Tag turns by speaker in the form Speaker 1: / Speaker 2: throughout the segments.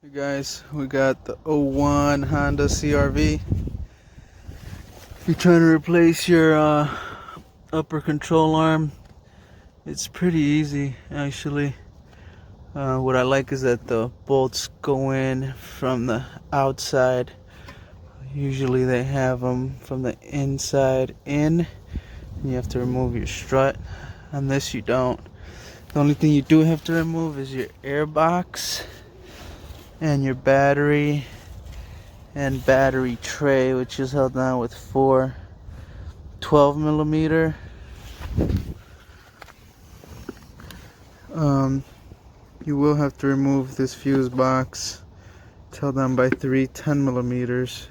Speaker 1: Hey guys, we got the '01 Honda CRV. If you're trying to replace your upper control arm, it's pretty easy actually. What I like is that the bolts go in from the outside. Usually they have them from the inside in. You have to remove your strut. On this you don't. The only thing you do have to remove is your air box and your battery and battery tray, which is held down with four 12mm. You will have to remove this fuse box. It's held down by three 10mm.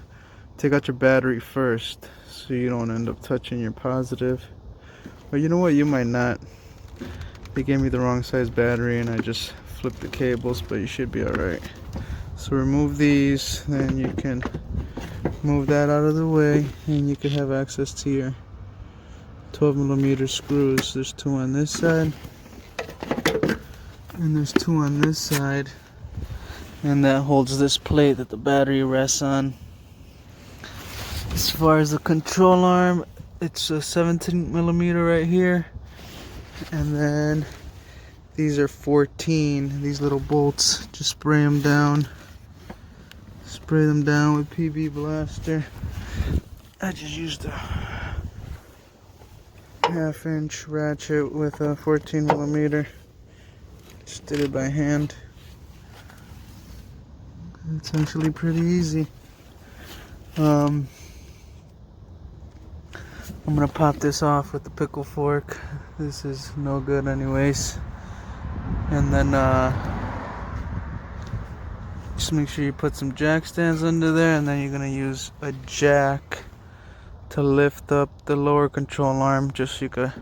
Speaker 1: Take out your battery first so you don't end up touching your positive. But you know what, you might not. They gave me the wrong size battery and I just flipped the cables, but you should be alright. So remove these, then you can move that out of the way and you can have access to your 12mm screws. There's two on this side and there's two on this side, and that holds this plate that the battery rests on. As far as the control arm, it's a 17mm right here, and then these are 14. These little bolts, just spray them down. Spray them down with PB Blaster. I just used a 1/2-inch ratchet with a 14mm. Just did it by hand. It's actually pretty easy. I'm gonna pop this off with the pickle fork. This is no good anyways. And then just make sure you put some jack stands under there, and then you're gonna use a jack to lift up the lower control arm, just so you could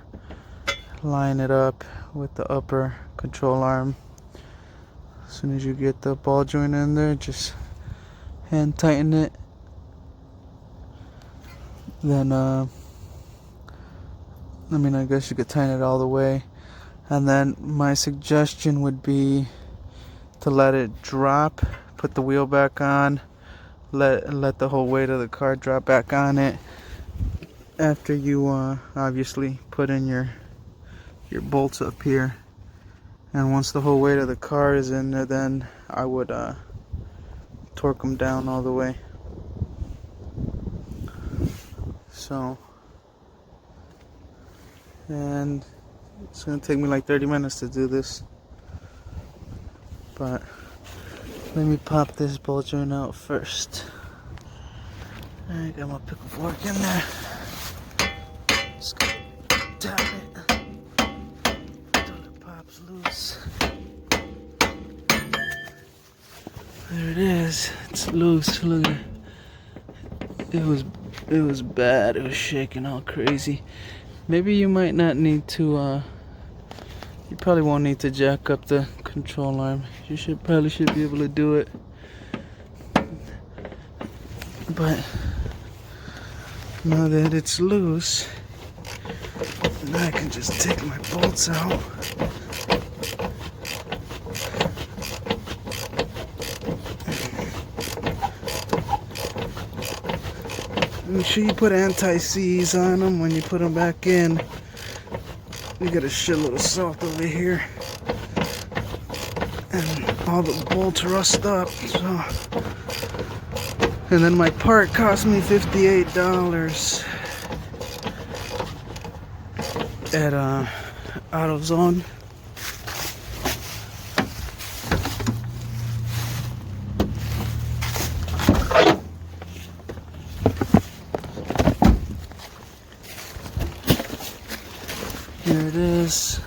Speaker 1: line it up with the upper control arm. As soon as you get the ball joint in there, just hand tighten it. Then I guess you could tighten it all the way. And then my suggestion would be to let it drop, put the wheel back on, let the whole weight of the car drop back on it after you obviously put in your bolts up here. And once the whole weight of the car is in there, then I would torque them down all the way. So, and it's gonna take me like 30 minutes to do this, but let me pop this ball joint out first. I got my pickle fork in there. Just gonna tap it until it pops loose. There it is. It's loose. Look at it. It was bad. It was shaking all crazy. Maybe you might not need to. You probably won't need to jack up the control arm. You probably should be able to do it. But now that it's loose, now I can just take my bolts out. Make sure you put anti-seize on them when you put them back in. We got a shitload of salt over here, and all the bolts rust up. So, and then my part cost me $58 at AutoZone. Here it is.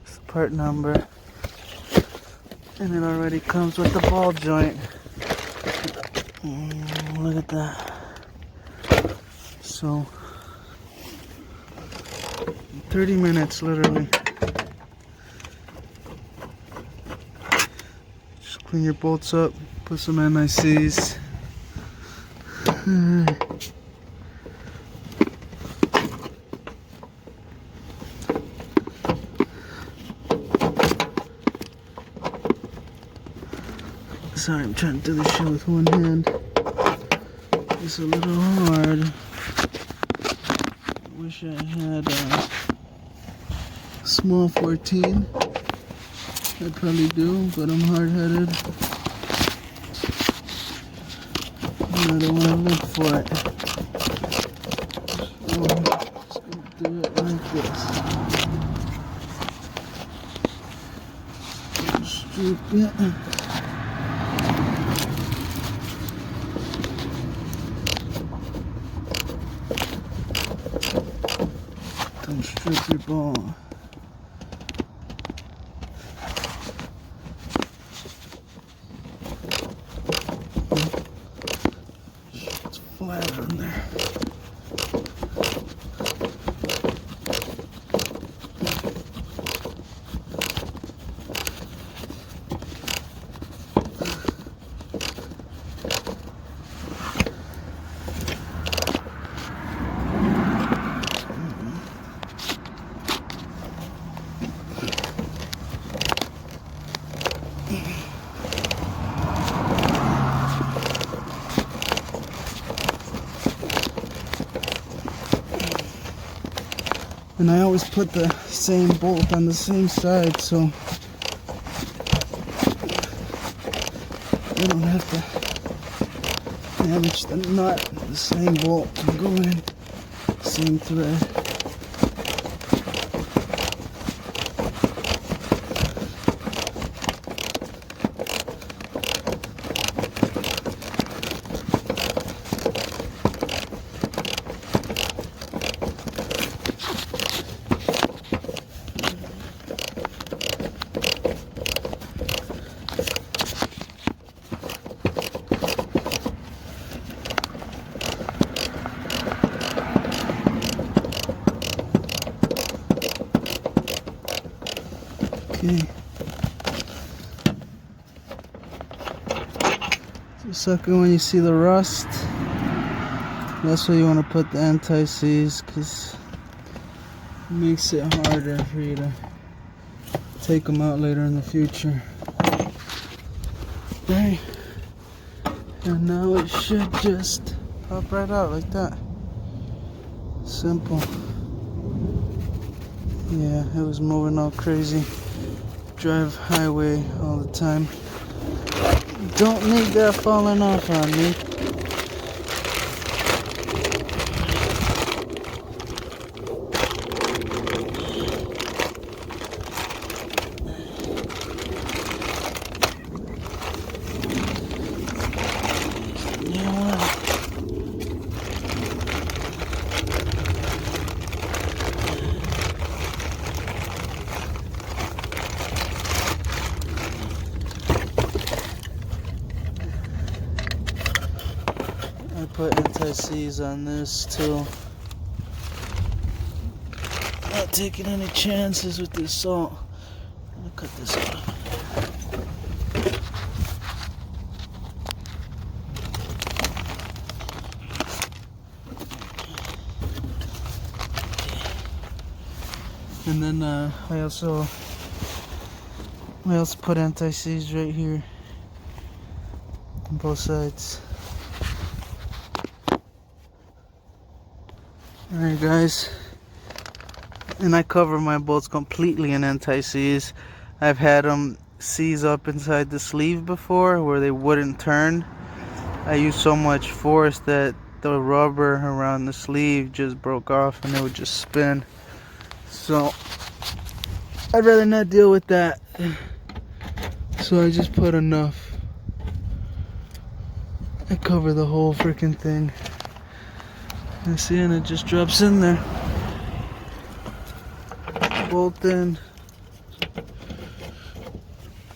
Speaker 1: It's the part number. And it already comes with the ball joint. Look at that. So, 30 minutes literally. Just clean your bolts up, put some NICs. Sorry, I'm trying to do this shit with one hand. It's a little hard. Wish I had a small 14. I probably do, but I'm hard-headed. And I don't want to look for it. So I'm just going to do it like this. Strip it. Don't strip your ball. It's flat on there. And I always put the same bolt on the same side, so I don't have to damage the nut. The same bolt can go in, same thread. Okay. So sucker, when you see the rust, that's where you want to put the anti-seize, because it makes it harder for you to take them out later in the future. Right. And now it should just pop right out like that. Simple. Yeah, it was moving all crazy. Drive highway all the time. Don't need that falling off on me. I put anti-seize on this too. Not taking any chances with this salt. I'm gonna cut this off. And then I also put anti-seize right here on both sides. Alright guys, and I cover my bolts completely in anti-seize. I've had them seize up inside the sleeve before where they wouldn't turn. I used so much force that the rubber around the sleeve just broke off and it would just spin. So I'd rather not deal with that. So I just put enough. I cover the whole freaking thing. And see, and it just drops in there. Bolt in.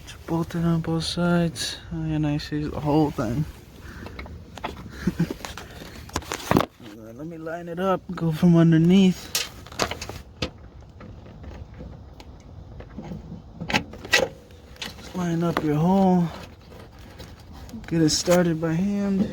Speaker 1: Just bolt it on both sides. And I see the whole thing. Let me line it up, go from underneath. Just line up your hole. Get it started by hand.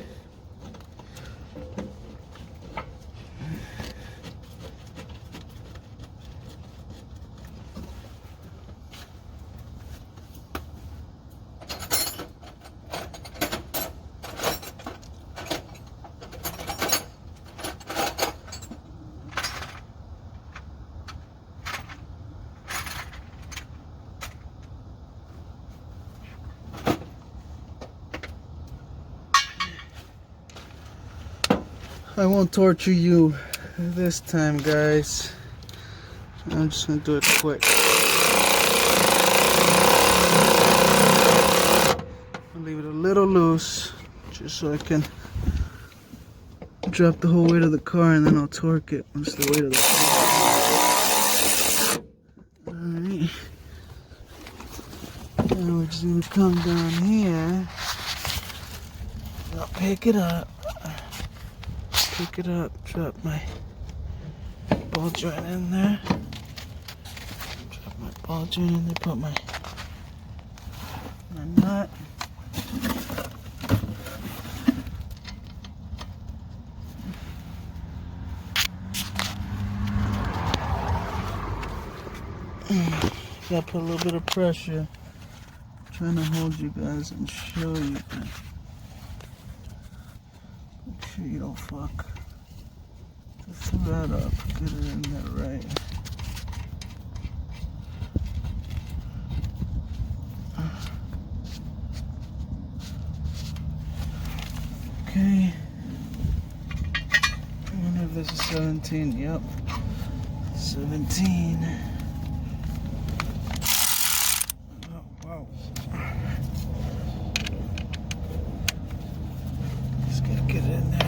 Speaker 1: I won't torture you this time, guys. I'm just gonna do it quick. I'll leave it a little loose just so I can drop the whole weight of the car, and then I'll torque it once the weight of the car. Alright. Now we're just gonna come down here. I'll pick it up, drop my ball joint in there, put my nut. Gotta put a little bit of pressure. I'm trying to hold you guys and show you. Make sure you don't fuck the thread up. Get it in there right. Okay. I wonder if this is 17. Yep. 17. Wow. Just gotta get it in there.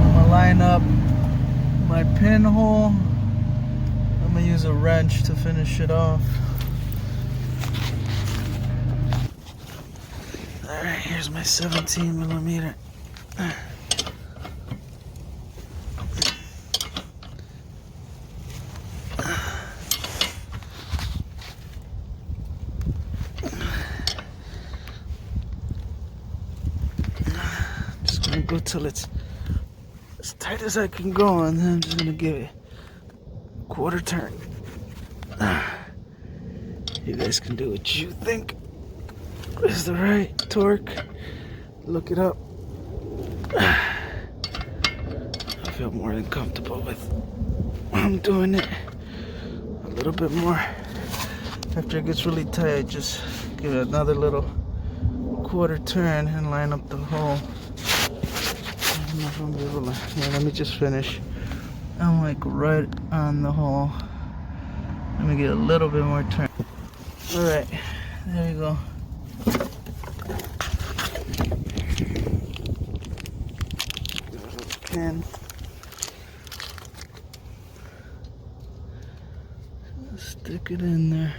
Speaker 1: I'm gonna line up my pinhole. I'm gonna use a wrench to finish it off. Alright, here's my 17mm. Just gonna go till it's as tight as I can go, and then I'm just gonna give it a quarter turn. You guys can do what you think is the right torque. Look it up. I feel more than comfortable with I'm doing it. A little bit more. After it gets really tight, I just give it another little quarter turn and line up the hole. I don't know if I'm able to. Yeah, let me just finish. I'm like right on the hole. Let me get a little bit more turn. Alright, there you go. Pin. Stick it in there.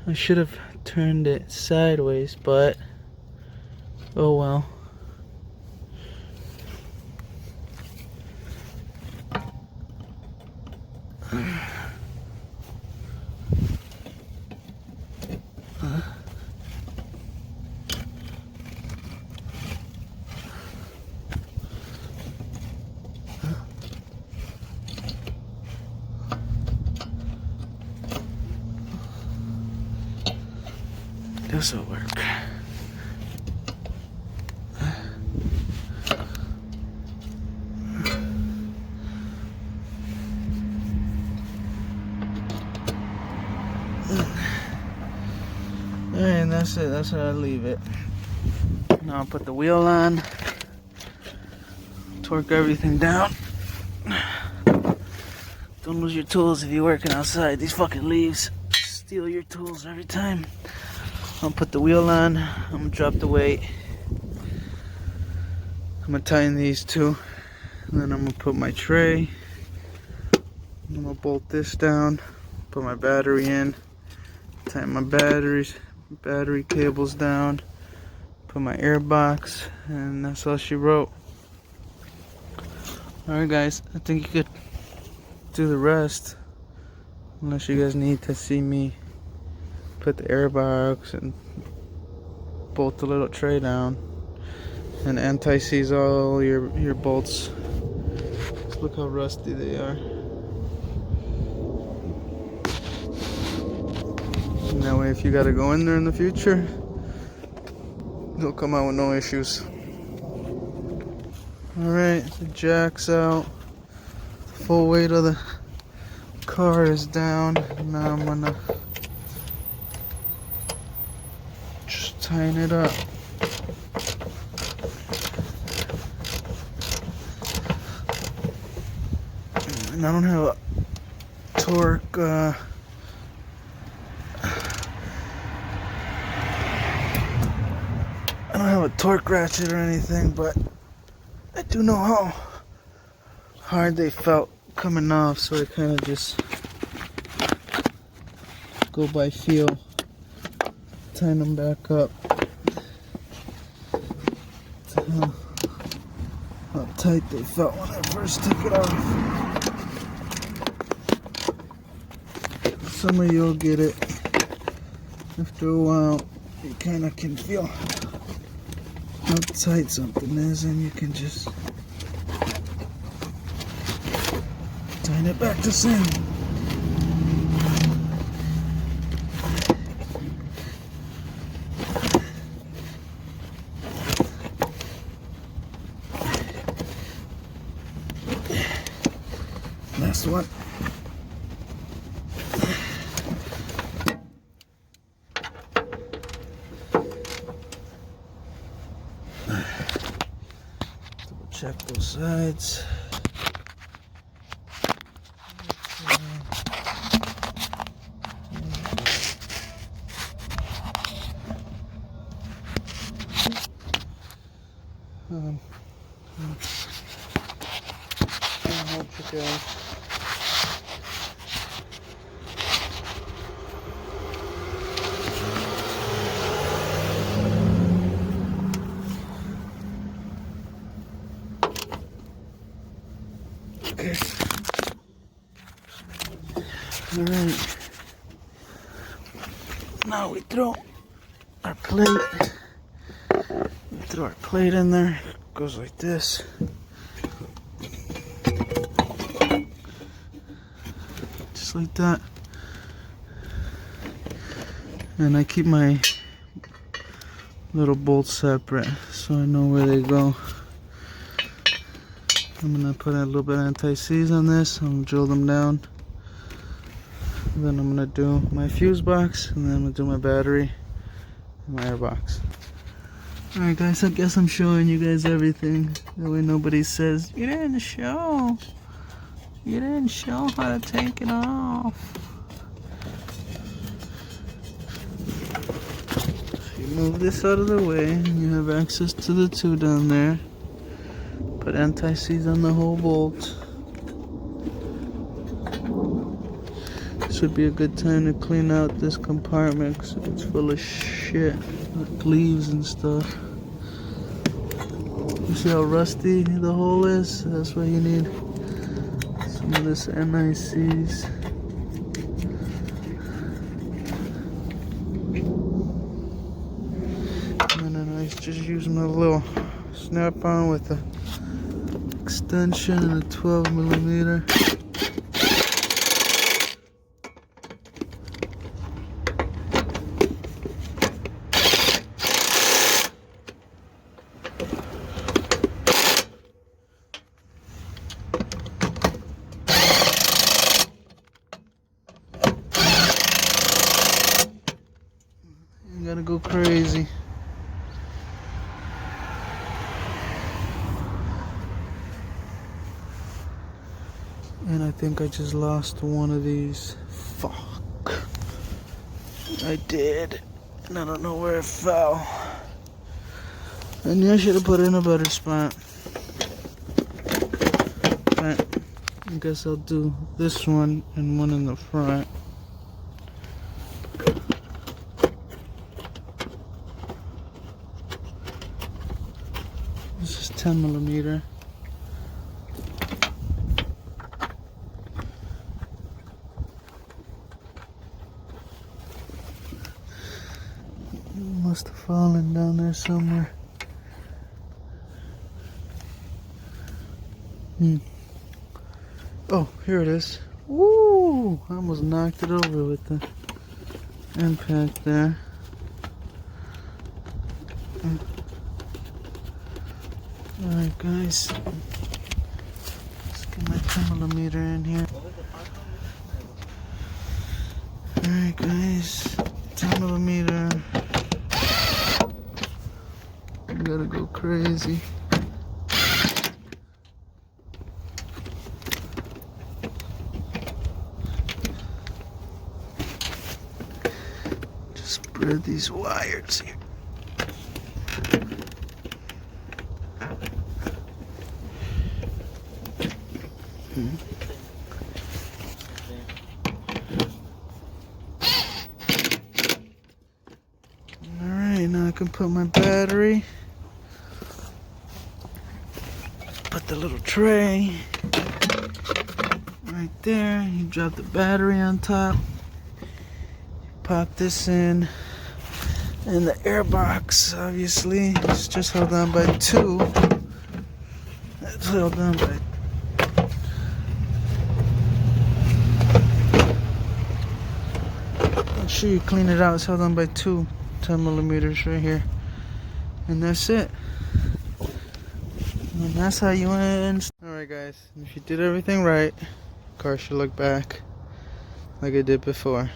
Speaker 1: I should have turned it sideways, but oh well. This will work. And that's it. That's how I leave it. Now I'll put the wheel on, torque everything down. Don't lose your tools if you're working outside. These fucking leaves steal your tools every time. I'll put the wheel on. I'm gonna drop the weight. I'm gonna tighten these two, and then I'm gonna put my tray. I'm gonna bolt this down, put my battery in, tighten my battery cables down, put my air box, and that's all she wrote. Alright guys, I think you could do the rest, unless you guys need to see me put the air box and bolt the little tray down and anti-seize all your bolts. Just look how rusty they are. And that way, if you gotta go in there in the future, they'll come out with no issues. Alright, the jack's out. Full weight of the car is down. Now I'm gonna just tighten it up. And I don't have a torque I don't have a torque ratchet or anything, but I do know how hard they felt coming off, so I kind of just go by feel, tighten them back up to how tight they felt when I first took it off. Some of you'll get it after a while. You kind of can feel how tight something is, and you can just tighten it back the same. Last one. Double check those sides. I'll help you guys. Okay. All right. Now we throw our plate. We throw our plate in there. It goes like this. Just like that. And I keep my little bolts separate so I know where they go. I'm gonna put a little bit of anti-seize on this. I'm gonna drill them down. Then I'm gonna do my fuse box, and then I'm gonna do my battery and my air box. Alright guys, I guess I'm showing you guys everything. That way nobody says, you didn't show. You didn't show how to take it off. If you move this out of the way, you have access to the two down there. Put anti-seize on the whole bolt. This would be a good time to clean out this compartment because it's full of shit, like leaves and stuff. You see how rusty the hole is? That's why you need some of this anti-seize. And then I just use my little snap-on with a extension and a 12mm. You gotta go crazy. And I think I just lost one of these. Fuck. I did. And I don't know where it fell. And I should have put it in a better spot. But I guess I'll do this one and one in the front. This is 10mm. Must have fallen down there somewhere. Oh, here it is. Woo! I almost knocked it over with the impact there. Alright guys, let's get my 10mm in here. Alright guys, 10mm. I gotta go crazy. Just spread these wires here. Alright, now I can put my battery. Put the little tray right there. You drop the battery on top. Pop this in. And the air box, obviously, is just held on by 2. It's held on by. Make sure you clean it out. It's held on by 2 10mm right here. And that's it. And that's how you end. Alright guys, if you did everything right, car should look back like it did before.